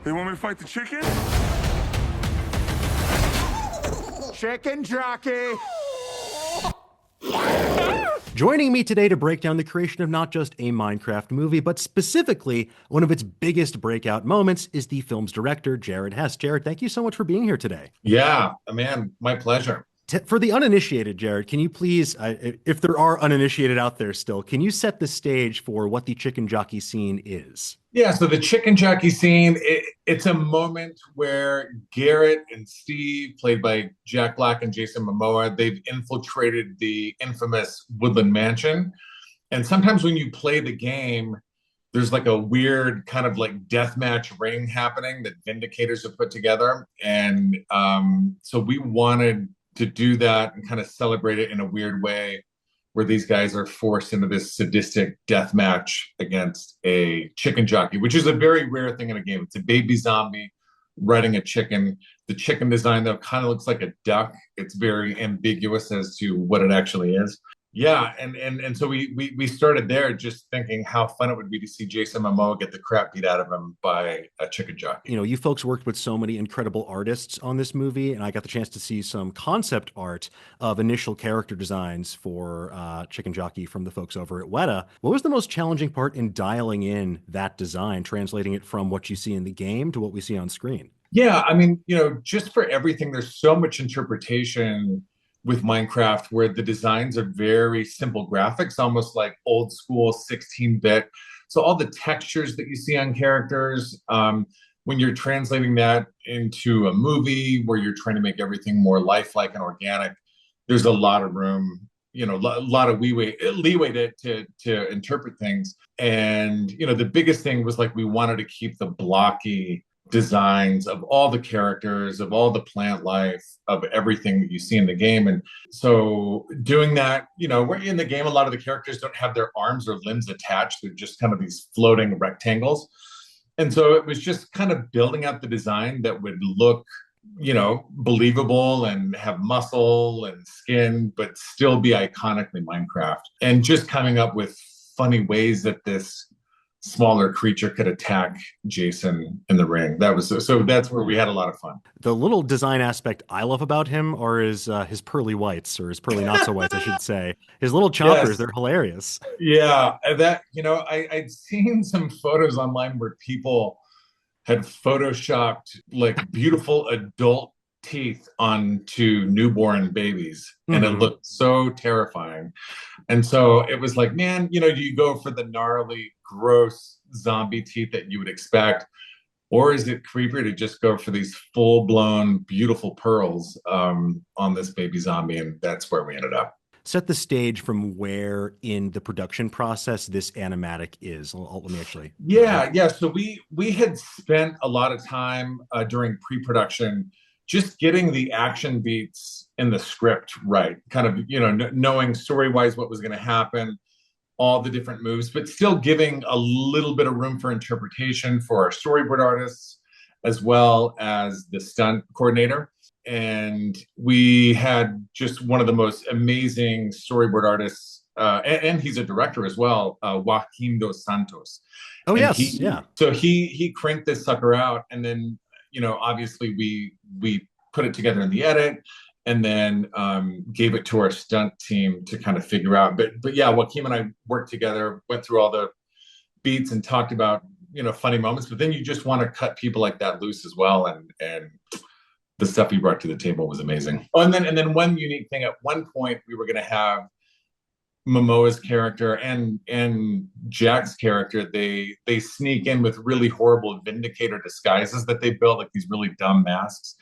They want me to fight the chicken? Chicken Jockey! Joining me today to break down the creation of not just a Minecraft movie, but specifically one of its biggest breakout moments is the film's director, Jared Hess. Jared, thank you so much for being here today. Yeah, man, my pleasure. For the uninitiated, Jared, can you please, if there are uninitiated out there still, can you set the stage for what the Chicken Jockey scene is? Yeah, so the Chicken Jockey scene, it's a moment where Garrett and Steve, played by Jack Black and Jason Momoa, they've infiltrated the infamous Woodland Mansion. And sometimes when you play the game, there's like a weird kind of like deathmatch ring happening that Vindicators have put together. And so we wanted to do that and kind of celebrate it in a weird way, where these guys are forced into this sadistic death match against a chicken jockey, which is a very rare thing in a game. It's a baby zombie riding a chicken. The chicken design, though, kind of looks like a duck. It's very ambiguous as to what it actually is. Yeah, and so we started there just thinking how fun it would be to see Jason Momoa get the crap beat out of him by a chicken jockey. You know, you folks worked with so many incredible artists on this movie, and I got the chance to see some concept art of initial character designs for Chicken Jockey from the folks over at Weta. What was the most challenging part in dialing in that design, translating it from what you see in the game to what we see on screen? Yeah, I mean, just for everything, there's so much interpretation with Minecraft, where the designs are very simple graphics, almost like old school 16-bit. So all the textures that you see on characters, when you're translating that into a movie where you're trying to make everything more lifelike and organic, there's a lot of room, a lot of leeway to interpret things. And, the biggest thing was like we wanted to keep the blocky designs of all the characters, of all the plant life, of everything that you see in the game. And so doing that, we're in the game, a lot of the characters don't have their arms or limbs attached. They're just kind of these floating rectangles. And so it was just kind of building out the design that would look, believable and have muscle and skin, but still be iconically Minecraft. And just coming up with funny ways that this smaller creature could attack Jason in the ring. So that's where we had a lot of fun. The little design aspect I love about him are his pearly whites, or his pearly not so whites, I should say. His little choppers, yes. They're hilarious. Yeah, that, I'd seen some photos online where people had photoshopped like beautiful adult teeth onto newborn babies, and it looked so terrifying. And so it was like, man, do you go for the gnarly, gross zombie teeth that you would expect, or is it creepier to just go for these full-blown beautiful pearls on this baby zombie? And that's where we ended up. Set the stage from where in the production process this animatic is. Let me actually. Yeah. So we had spent a lot of time during pre-production just getting the action beats in the script right, kind of, knowing story-wise what was going to happen, all the different moves, but still giving a little bit of room for interpretation for our storyboard artists, as well as the stunt coordinator. And we had just one of the most amazing storyboard artists, and he's a director as well, Joaquim dos Santos. Oh, and yes, yeah. So he cranked this sucker out, and then, obviously we put it together in the edit, and then gave it to our stunt team to kind of figure out. But yeah, Joaquim and I worked together, went through all the beats and talked about, funny moments. But then you just want to cut people like that loose as well. And the stuff he brought to the table was amazing. Oh, and then one unique thing, at one point we were going to have Momoa's character and Jack's character, they sneak in with really horrible Vindicator disguises that they built, like these really dumb masks.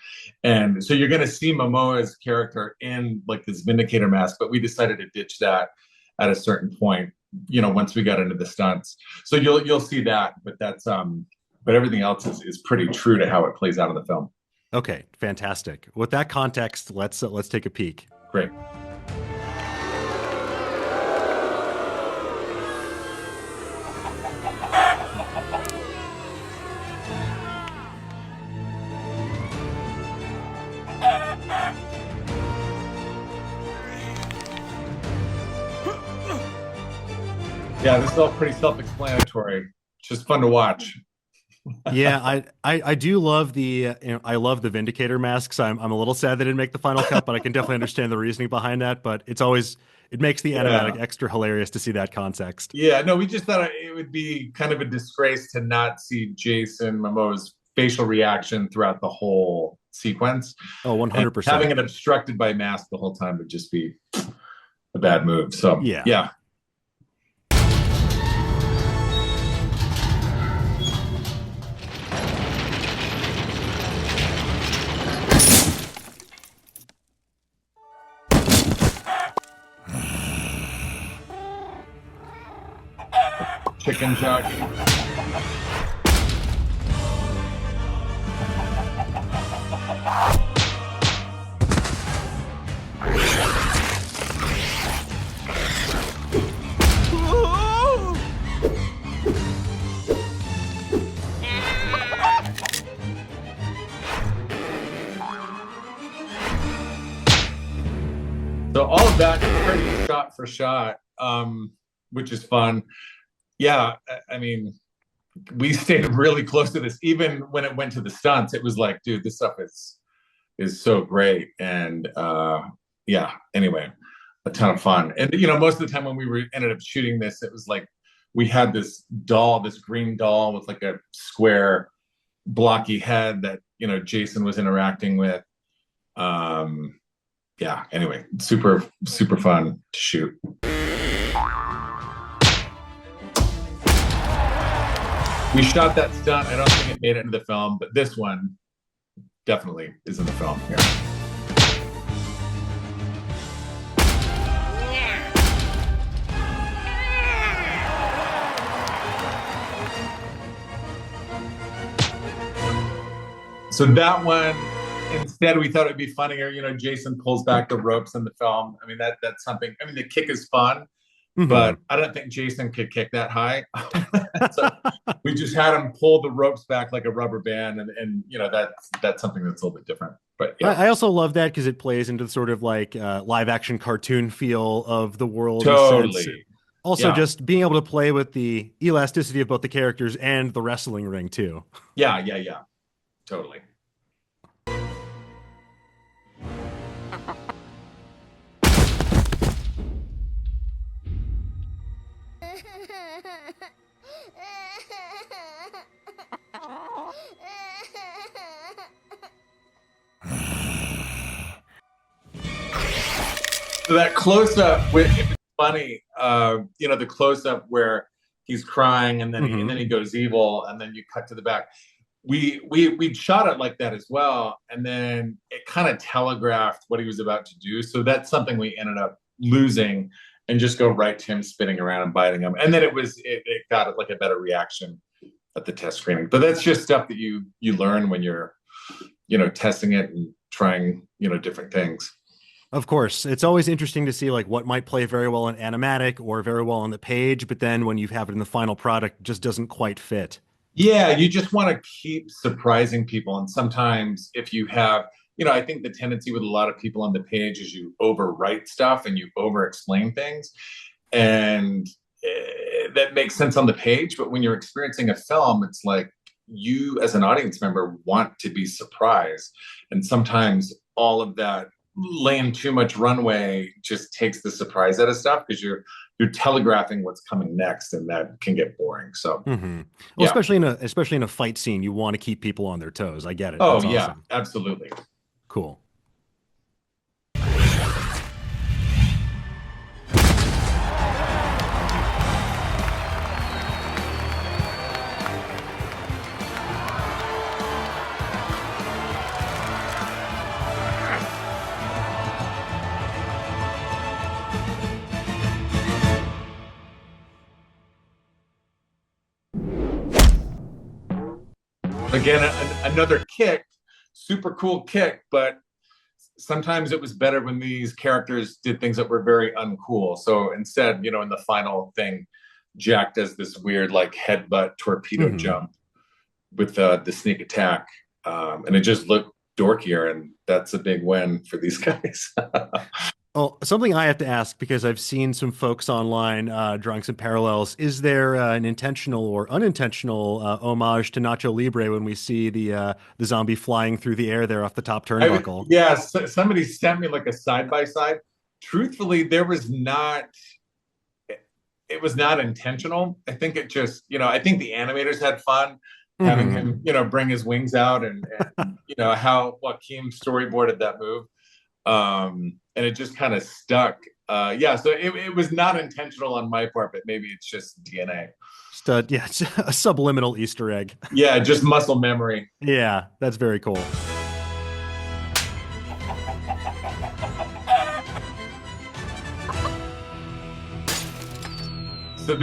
And so you're going to see Momoa's character in like this Vindicator mask, but we decided to ditch that at a certain point, once we got into the stunts. So you'll see that, but that's but everything else is pretty true to how it plays out in the film. Okay, fantastic. With that context, let's take a peek. Great. Yeah, this is all pretty self-explanatory. It's just fun to watch. Yeah, I do love I love the Vindicator masks. I'm a little sad they didn't make the final cut, but I can definitely understand the reasoning behind that. But it makes the animatic Yeah. extra hilarious to see that context. Yeah, no, we just thought it would be kind of a disgrace to not see Jason Momoa's facial reaction throughout the whole sequence. Oh, And having 100%. it obstructed by mask the whole time would just be a bad move. So, Yeah. yeah. Chicken Jockey. So all of that is pretty shot for shot, which is fun. Yeah, I mean, we stayed really close to this. Even when it went to the stunts, it was like, dude, this stuff is so great. And yeah, anyway, a ton of fun. And most of the time when we ended up shooting this, it was like we had this doll, this green doll with like a square, blocky head that Jason was interacting with. Yeah, anyway, super fun to shoot. We shot that stunt. I don't think it made it into the film, but this one definitely is in the film. Yeah. So that one, instead, we thought it'd be funnier. Jason pulls back the ropes in the film. I mean, that's something. I mean, the kick is fun, but I don't think Jason could kick that high. So we just had him pull the ropes back like a rubber band, and that's something that's a little bit different. But yeah, I also love that because it plays into the sort of like live action cartoon feel of the world. totally. Also, Yeah. just being able to play with the elasticity of both the characters and the wrestling ring too. Yeah, totally. So that close up, it's funny. The close up where he's crying and then he goes evil, and then you cut to the back. We shot it like that as well, and then it kind of telegraphed what he was about to do. So that's something we ended up losing, and just go right to him spinning around and biting him. And then it got like a better reaction at the test screening. But that's just stuff that you learn when you're testing it and trying different things. Of course, it's always interesting to see like what might play very well in animatic or very well on the page, but then when you have it in the final product, it just doesn't quite fit. Yeah, you just want to keep surprising people. And sometimes if you have, I think the tendency with a lot of people on the page is you overwrite stuff and you over explain things. And that makes sense on the page. But when you're experiencing a film, it's like you as an audience member want to be surprised. And sometimes all of that laying too much runway just takes the surprise out of stuff because you're telegraphing what's coming next, and that can get boring. So, Well, yeah. especially in a fight scene, you want to keep people on their toes. I get it. Oh, That's yeah, awesome. absolutely. Cool. Again, another kick, super cool kick, but sometimes it was better when these characters did things that were very uncool. So instead, in the final thing, Jack does this weird like headbutt torpedo jump with the sneak attack, and it just looked dorkier, and that's a big win for these guys. Oh, something I have to ask because I've seen some folks online drawing some parallels. Is there an intentional or unintentional homage to Nacho Libre when we see the zombie flying through the air there off the top turnbuckle? Yeah, somebody sent me like a side by side. Truthfully, there was not. It was not intentional. I think it just, I think the animators had fun having Hmm. him, bring his wings out and how Joaquin storyboarded that move. And it just kind of stuck. Yeah, so it was not intentional on my part, but maybe it's just DNA. Yeah, it's a subliminal Easter egg. Yeah, just muscle memory. Yeah, that's very cool. So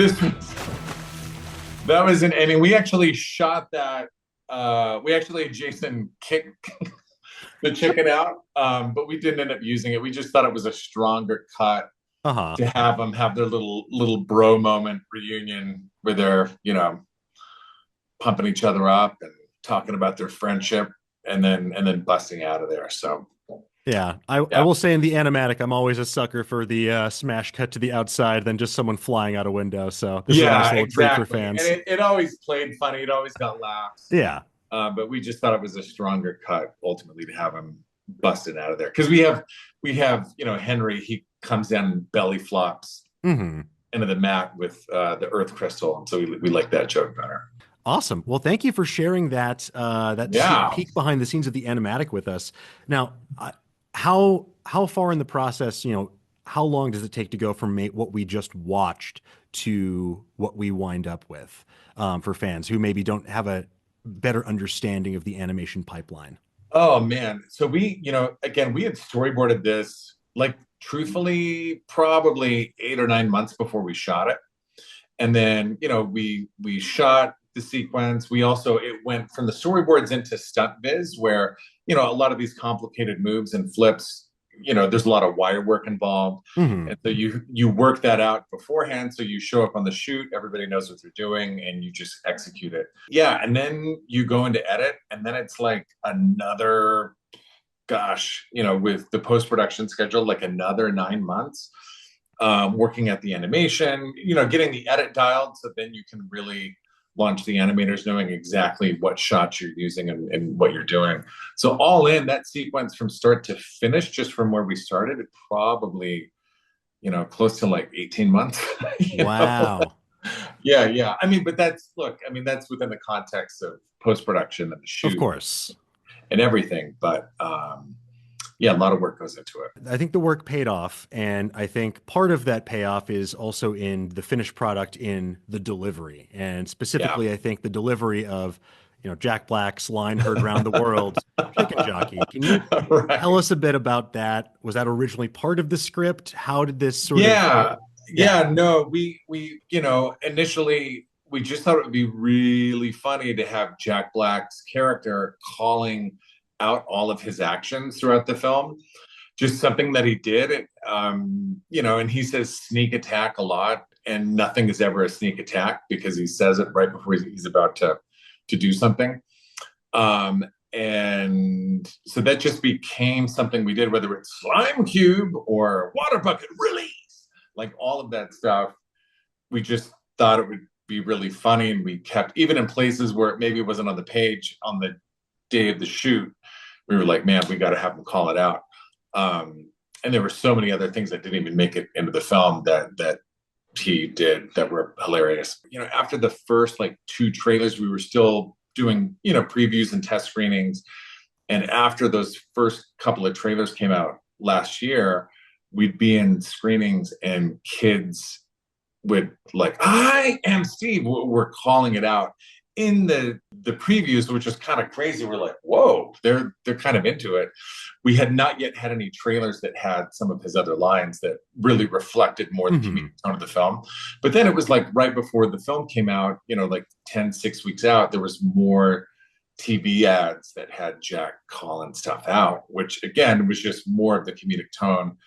that was I mean, we actually shot that. We actually had Jason kick the chicken out, but we didn't end up using it. We just thought it was a stronger cut Uh-huh. to have them have their little bro moment reunion where they're pumping each other up and talking about their friendship and then busting out of there. So Yeah, I yeah, will say in the animatic, I'm always a sucker for the smash cut to the outside than just someone flying out a window. So this is a nice yeah, little treat for exactly. And fans. it always played funny. It always got laughs. Yeah. But we just thought it was a stronger cut ultimately to have him busted out of there because we have Henry. He comes down and belly flops Hmm. into the mat with the Earth crystal, and so we like that joke better. Awesome. Well, thank you for sharing that sneak Yeah. peek behind the scenes of the animatic with us. Now, how far in the process, how long does it take to go from what we just watched to what we wind up with for fans who maybe don't have a better understanding of the animation pipeline? Oh man. So again, we had storyboarded this like truthfully probably 8 or 9 months before we shot it. And then, we shot the sequence. We also it went from the storyboards into stunt viz where, a lot of these complicated moves and flips, there's a lot of wire work involved. Hmm. And so you work that out beforehand. So you show up on the shoot, everybody knows what they're doing, and you just execute it. Yeah. And then you go into edit, and then it's like another gosh, with the post-production schedule, like another 9 months working at the animation, getting the edit dialed so then you can really launch the animators knowing exactly what shots you're using and what you're doing. So all in that sequence from start to finish, just from where we started, it probably, close to like 18 months. Wow. Yeah, yeah. I mean, but that's within the context of post-production and the Of shoot course. and everything. But yeah, a lot of work goes into it. I think the work paid off, and I think part of that payoff is also in the finished product in the delivery, and Yeah. specifically, I think the delivery of, Jack Black's line heard around the world, Chicken Jockey. Can you Right. tell us a bit about that? Was that originally part of the script? How did this sort of, Yeah. yeah. Yeah, no, we initially we just thought it would be really funny to have Jack Black's character calling out all of his actions throughout the film. Just something that he did. And he says sneak attack a lot, and nothing is ever a sneak attack because he says it right before he's about to do something. And so that just became something we did, whether it's slime cube or water bucket release, like all of that stuff. We just thought it would be really funny, and we kept even in places where it maybe wasn't on the page on the day of the shoot. We were like, man, we got to have him call it out. And there were so many other things that didn't even make it into the film that he did that were hilarious. After the first like two trailers, we were still doing previews and test screenings. And after those first couple of trailers came out last year, we'd be in screenings and kids would like, "I am Steve." We're calling it out in the previews, which is kind of crazy. We're like, whoa, they're kind of into it. We had not yet had any trailers that had some of his other lines that really reflected more the comedic tone of the film. But then it was like right before the film came out, like 6 weeks out, there was more TV ads that had Jack calling stuff out, which again was just more of the comedic tone.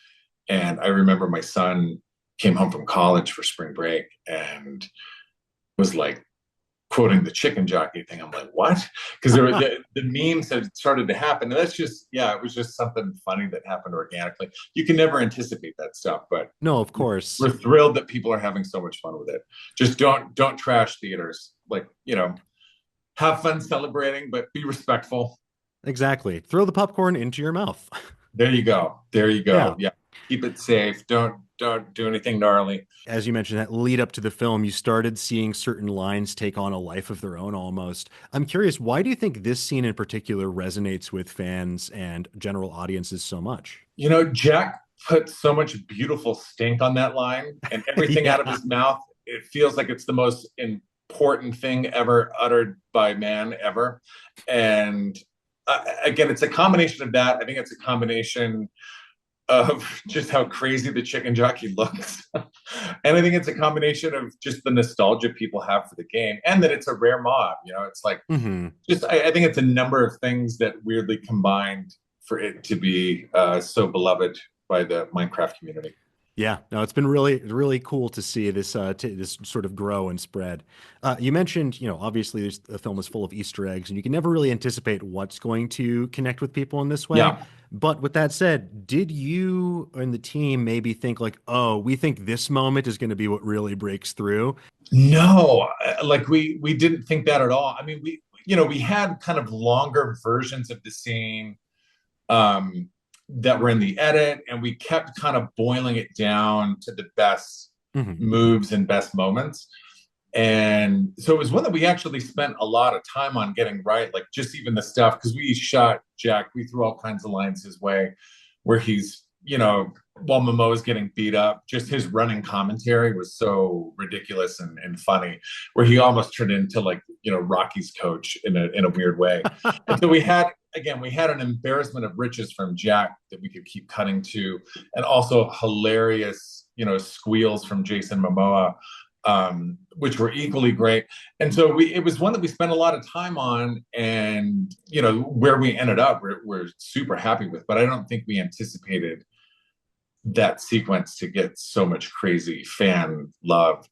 And I remember my son came home from college for spring break and was like quoting the chicken jockey thing. I'm like, what? Because there were the memes had started to happen. And that's just, yeah, it was just something funny that happened organically. You can never anticipate that stuff, but No, of course. we're thrilled that people are having so much fun with it. Just don't trash theaters. Like, have fun celebrating, but be respectful. Exactly. Throw the popcorn into your mouth. There you go. There you Yeah. go. Yeah. Keep it safe. Don't do anything gnarly. As you mentioned, that lead up to the film, you started seeing certain lines take on a life of their own almost. I'm curious, why do you think this scene in particular resonates with fans and general audiences so much? Jack put so much beautiful stink on that line, and everything out of Yeah. his mouth, it feels like it's the most important thing ever uttered by man ever. And again, it's a combination of that. I think it's a combination of just how crazy the chicken jockey looks. And I think it's a combination of just the nostalgia people have for the game and that it's a rare mod. It's like Hmm. just, I think it's a number of things that weirdly combined for it to be so beloved by the Minecraft community. Yeah, no, it's been really, really cool to see this this sort of grow and spread. You mentioned, obviously the film is full of Easter eggs, and you can never really anticipate what's going to connect with people in this way. Yeah. But with that said, did you and the team maybe think like, oh, we think this moment is going to be what really breaks through? No, like we didn't think that at all. I mean, we had kind of longer versions of the scene that were in the edit, and we kept kind of boiling it down to the best Hmm. moves and best moments. And so it was one that we actually spent a lot of time on getting right, like just even the stuff, because we shot Jack, we threw all kinds of lines his way where he's, while Momoa's getting beat up, just his running commentary was so ridiculous and funny, where he almost turned into like, Rocky's coach in a weird way. And so we had an embarrassment of riches from Jack that we could keep cutting to, and also hilarious, squeals from Jason Momoa, which were equally great. And so it was one that we spent a lot of time on, and where we ended up, we're super happy with. But I don't think we anticipated that sequence to get so much crazy fan love.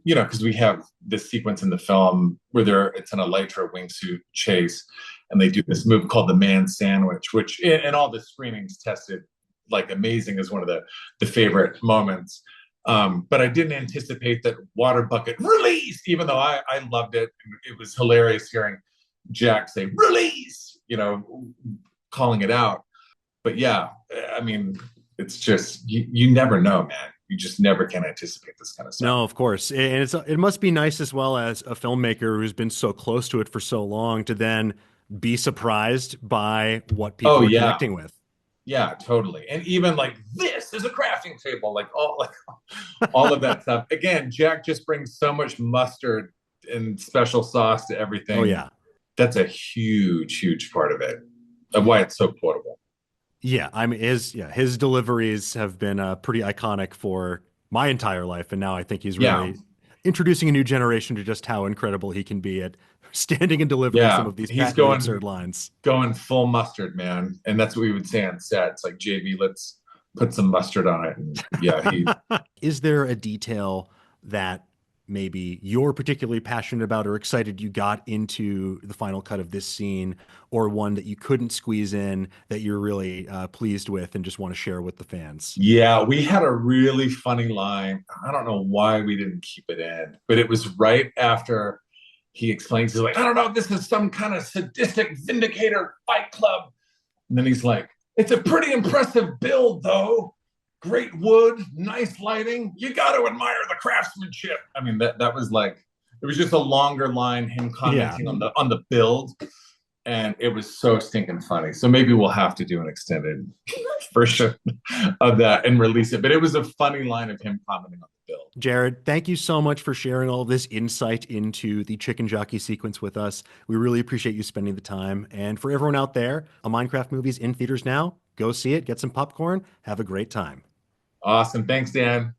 Because we have this sequence in the film where it's an elytra wingsuit chase, and they do this move called the man sandwich, which in all the screenings tested like amazing as one of the favorite moments. But I didn't anticipate that water bucket release, even though I loved it. It was hilarious hearing Jack say release, calling it out. But yeah, I mean, it's just, you never know, man. You just never can anticipate this kind of stuff. No, of course. And it must be nice as well as a filmmaker who's been so close to it for so long to then be surprised by what people Oh are yeah. connecting with. Yeah, totally. And even like this is a crafting table, like all of that stuff. Again, Jack just brings so much mustard and special sauce to everything. Oh yeah. That's a huge, huge part of it, of why it's so quotable. Yeah, I mean his deliveries have been pretty iconic for my entire life, and now I think he's Yeah, really introducing a new generation to just how incredible he can be at standing and delivering some yeah. of these He's patently absurd lines. going full mustard, man. And that's what we would say on set. It's like, JB, let's put some mustard on it. And yeah, Is there a detail that maybe you're particularly passionate about or excited you got into the final cut of this scene, or one that you couldn't squeeze in that you're really pleased with and just want to share with the fans? yeah, we had a really funny line. I don't know why we didn't keep it in, but it was right after he explains, he's like, I don't know if this is some kind of sadistic vindicator fight club. And then he's like, it's a pretty impressive build, though. Great wood, nice lighting. You got to admire the craftsmanship. I mean, that was like, it was just a longer line, him commenting on the build, and it was so stinking funny. So maybe we'll have to do an extended version of that and release it. But it was a funny line of him commenting on the build. Jared, thank you so much for sharing all of this insight into the Chicken Jockey sequence with us. We really appreciate you spending the time. And for everyone out there, a Minecraft movie's in theaters now. Go see it, get some popcorn, have a great time. Awesome. Thanks, Dan.